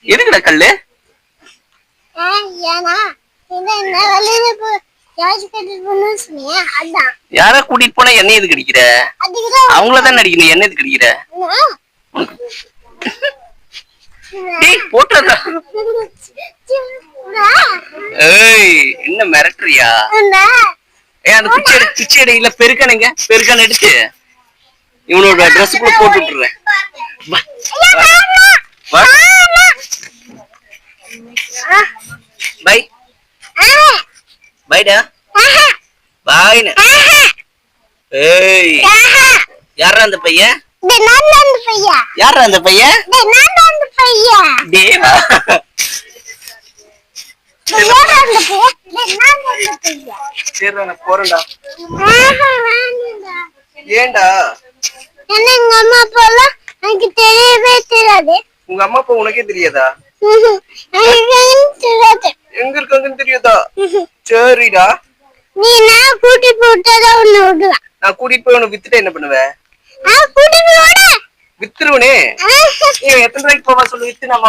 எதுக்குடா கல்லு? யாரா கூட்டிட்டு போனா என்ன எதுக்கு அடிக்கிற? அவங்களதான் அடிக்கணும், என்ன எதுக்கு அடிக்கிற? போட்டா என்ன மிரட்டுறியா? அந்த குச்சி எடை இல்ல, பெருக்கானுங்க பெருக்கான எடுத்து இவனோட ட்ரெஸ்ஸுக்குள்ள போட்டு விட்டுறேன். பை பைடா பாய்னு. ஏய் யாரா அந்த பையன்? யாரா அந்த பையன்? தேவா. சரி நான் போறேன்டா. ஏன்டா? எங்க அம்மா அப்பா எல்லாம் எனக்கு தெரியவே தெரியாது. உங்க அம்மா அப்பா உனக்கே தெரியாதா? எங்க இருக்காங்கன்னு தெரியாதா? சரிடா. நீ நான் கூட்டி போட்டதா உன்னை விடுவேன். நான் கூட்டிட்டு போய் உனக்கு வித்துட்டு என்ன பண்ணுவேன்? வித்துருவனே. எத்தனை ரூபாய்க்கு போவா சொல்லு, வித்து நம்ம